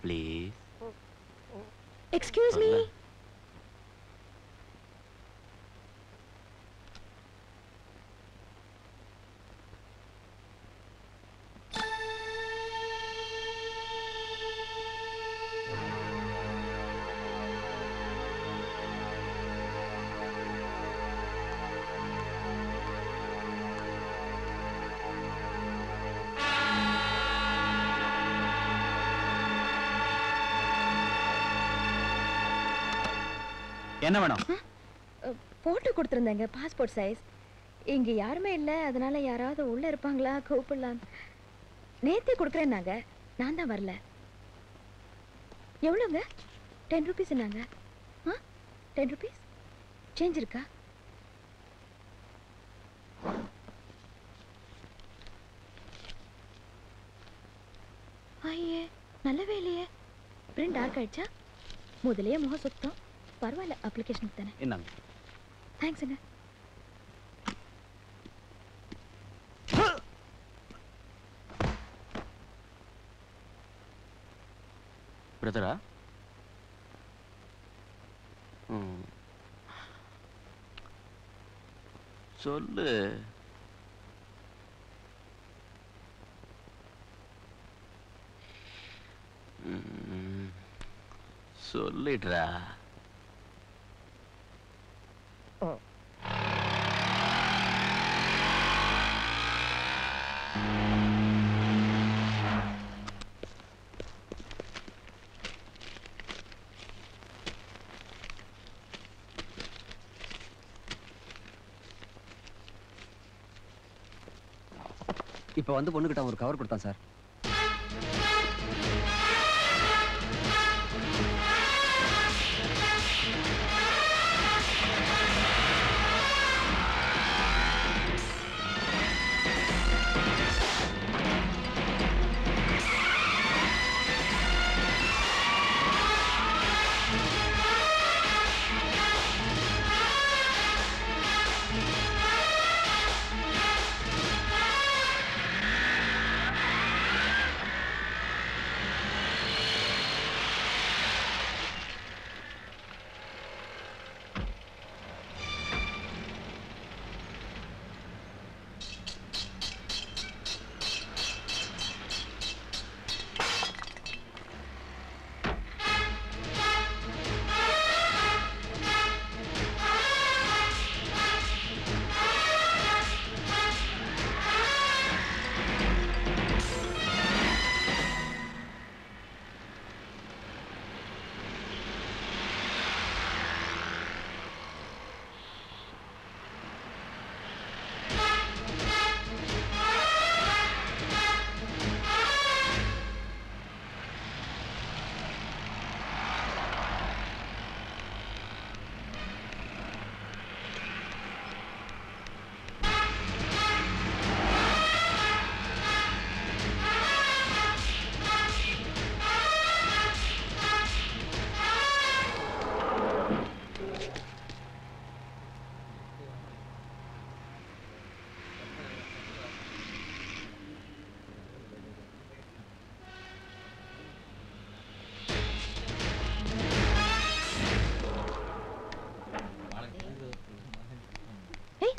Please. Excuse me. என்ன வேணும்? Photo கொடுத்துருந்தேங்க, பாஸ்போர்ட் சைஸ். இங்க யாருமே இல்லை, அதனால யாராவது உள்ள இருப்பாங்களா கூப்பிடலாம். நேத்தே கொடுக்குறேன்னாங்க, நான் தான் வரல. எவ்வளோங்க? 10 rupees என்னங்க? 10 rupees சேஞ்ச் இருக்கா? ஐயே, நல்லவே இல்லையே. பிரிண்ட் டார்க் ஆயிடுச்சா? முதலையே முகம் சுத்தம். பரவாயில்ல, அப்ளிகேஷனுக்கு தானே. என்னங்க? தேங்க்ஸுங்க. பிரதரா? சொல்லு. சொல்லிடுறா. இப்ப வந்து பொண்ணுகிட்ட ஒரு கவர் கொடுத்தான் சார்.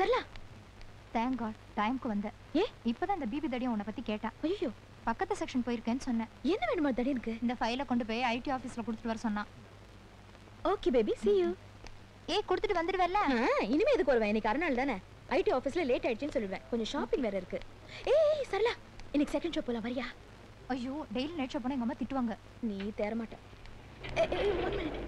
சரலா, தேங்க் காட் டைம்க்கு வந்த. இப்பதான் இந்த பிபி தடியும் உன்னை பத்தி கேட்டா. ஐயோ, பக்கத்து செக்ஷன் போயிருக்கேன்னு சொன்னேன். என்ன வேணுமா தடியனுக்கு? இந்த ஃபைலை கொண்டு போய் ஐடி ஆபீஸ்ல கொடுத்துட்டு வர சொன்னான். Okay baby, see you. கொடுத்துட்டு வந்துடுவல்ல? இனிமே எதுக்கு வருவேன்? இன்னைக்கு அரைநாள் தானே. ஐடி ஆபீஸ்ல லேட் ஆயிடுச்சுன்னு சொல்லுவேன். கொஞ்சம் ஷாப்பிங் வேற இருக்கு. ஏய் சரலா, இன்னைக்கு செகண்ட் ஷோ போலாம், வரியா? ஐயோ, டெய்லி நைட் ஷோ போனா எங்க அம்மா திட்டுவாங்க. நீ தேர மாட்ட. one minute.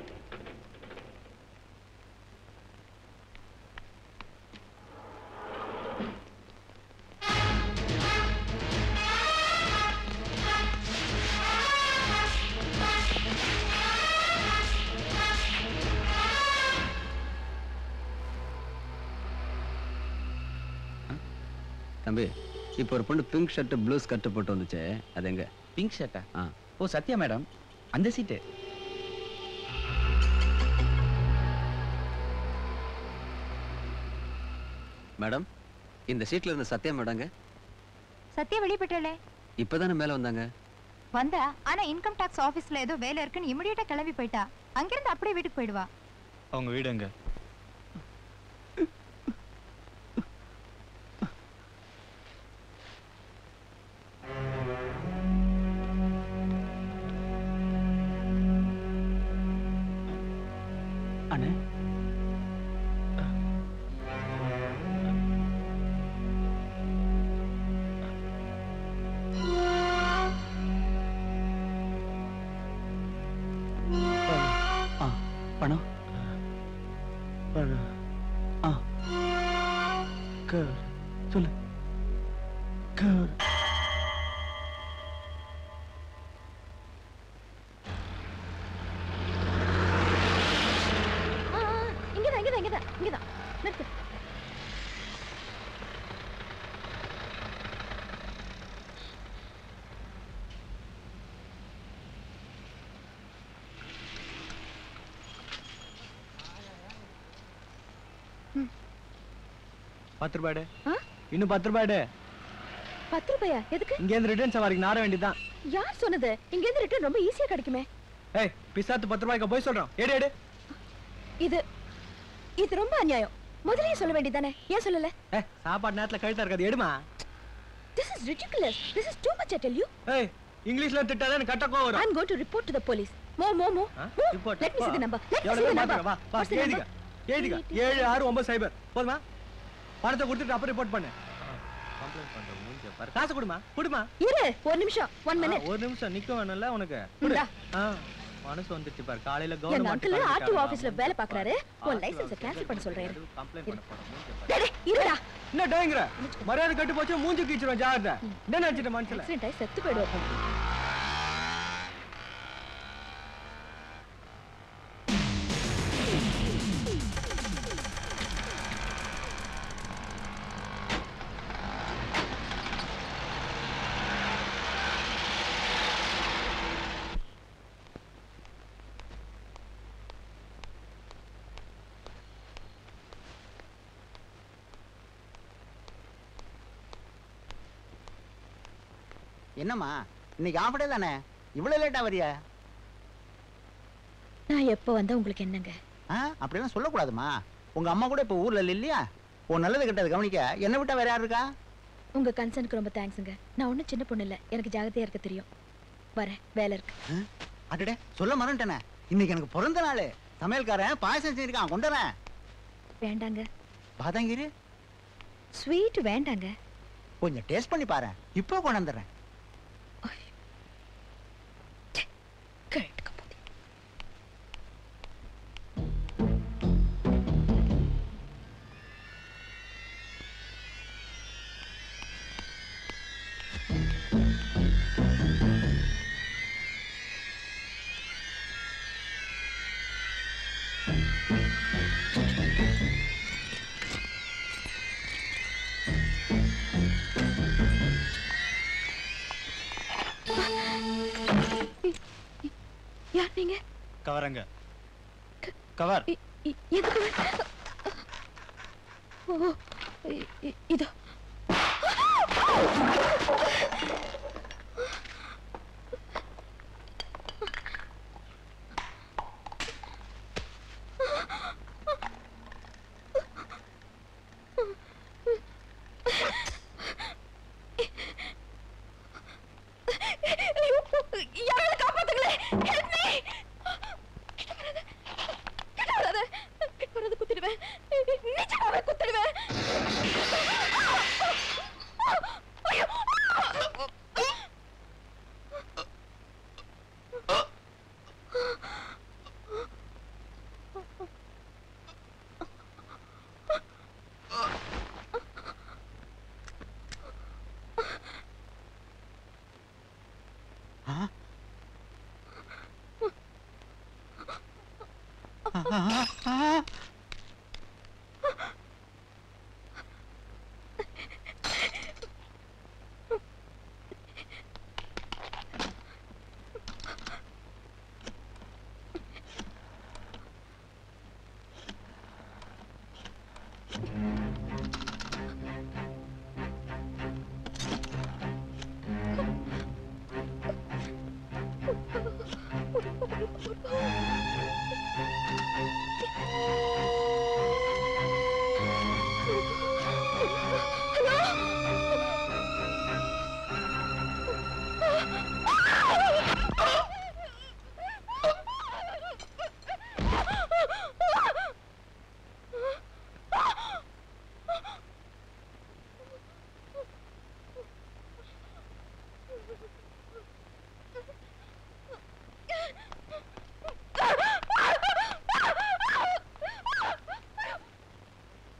தம்பி, இப்போ ஒரு பொண்ணு பிங்க் ஷர்ட் ப்ளூ ஸ்கர்ட் போட்டு வந்துச்சு, அது எங்க? பிங்க் ஷர்ட்டா? ஓ சத்யா மேடம், அந்த சீட்டு. மேடம், இந்த சீட்ல இருந்த சத்யா மேடங்க. சத்யா வெளியே போயிட்டாளே. இப்பதானே மேல வந்தாங்க. வந்தா ஆனா இன்கம் டாக்ஸ் ஆபீஸ்ல ஏதோ வேலை இருக்குன்னு இமிடியேட்டா கிளம்பி போயிட்டா. அங்கிருந்து அப்படியே வீட்டுக்கு போயிடுவா. அவங்க வீடு எங்க? அண்ணே பணம் சொல்லு. இங்கதான் நிறுத்து. ₹10. இன்னும் ₹10. ₹10 எதுக்கு? இங்க இருந்து ரிட்டர்ன் சவாரிக்கு நார வேண்டியதான். யார் சொன்னது? இங்க இருந்து ரிட்டர்ன் ரொம்ப ஈஸியா கிடைக்குமே. ஏய் பிசாத்து ₹10 போய் சொல்றோம். எடு எடு. இது ரொம்ப அநியாயம். முதல்லயே சொல்ல வேண்டியதானே? ஏன் சொல்லல? சாப்பாடு நேரத்துல கழுத்தா இருக்காது. எடுமா. This is ridiculous. This is too much, I tell you. ஏய் இங்கிலீஷ்ல திட்டாத எனக்கு கட்ட கோவம் வரும். I'm going to report to the police. Mo. Report. Let me see the number. வா எழுதிக்க. 76990 போதுமா? பணத்தை கொடுத்துட்டு அப்புறம் ரிப்போர்ட் பண்ணு. கம்ப்ளைன்ட் பண்ற மூஞ்ச பாரு. காசு கொடுமா. இரு ஒரு நிமிஷம். 1 minute. ஒரு நிமிஷம் நிக்க வேணும்ல உனக்கு. மனசு வந்துச்சு பாரு. காலையில எங்க கவர்மெண்ட் அங்கிள் ஆர்டிஓ ஆபீஸ்ல வேலை பாக்குறாரு. உன் லைசென்ஸை கேன்சல் பண்ண சொல்றேன். கம்ப்ளைன்ட் பண்ண போறோம். மூஞ்ச பாரு. டேய் இருடா. என்ன டேங்கற? மரியாதை கட்டு போச்சு மூஞ்சி கீச்சிரும் ஜாகிரதை. என்ன நினைச்சிட்ட மனசுல? ஆக்சிடென்ட் ஆயி செத்து போய்டுவோம். என்னம்மா இன்னைக்கு ஆஃப் டே தானே, இவ்வளவு லேட்டா வரியா? நான் எப்போ வந்தா உங்களுக்கு என்னங்க? அப்படிலாம் சொல்லக்கூடாதுமா. உங்க அம்மா கூட இப்ப ஊர்ல இல்லையா? உன் நல்லது கெட்டது கவனிக்க என்ன விட்டா வேற யார் இருக்கா? உங்க கன்சர்னுக்கு ரொம்ப தேங்க்ஸுங்க. நான் ஒன்றும் சின்ன பொண்ணு இல்லை, எனக்கு ஜாகிரதையா இருக்க தெரியும். வரேன், வேலை இருக்கு. அடடே சொல்ல மறந்துட்டேனே, இன்னைக்கு எனக்கு பிறந்த நாள். சமையல்காரன் பாயசம் செஞ்சிருக்கான், கொண்டு வரேன். வேண்டாங்க. பாதாங்கிரி ஸ்வீட் வேண்டாங்க. கொஞ்சம் டேஸ்ட் பண்ணி பாரு, இப்போ கொண்டு வந்துடுறேன். யார் நீங்க? கவரங்க. கவர். எதுக்கு? ஓ இதோ. யாராவது காப்பாத்துங்களே! Help me! கிட்ட வராத குத்திடுவேன். நிச்சயமாவே குத்திடுவேன். ஐயோ!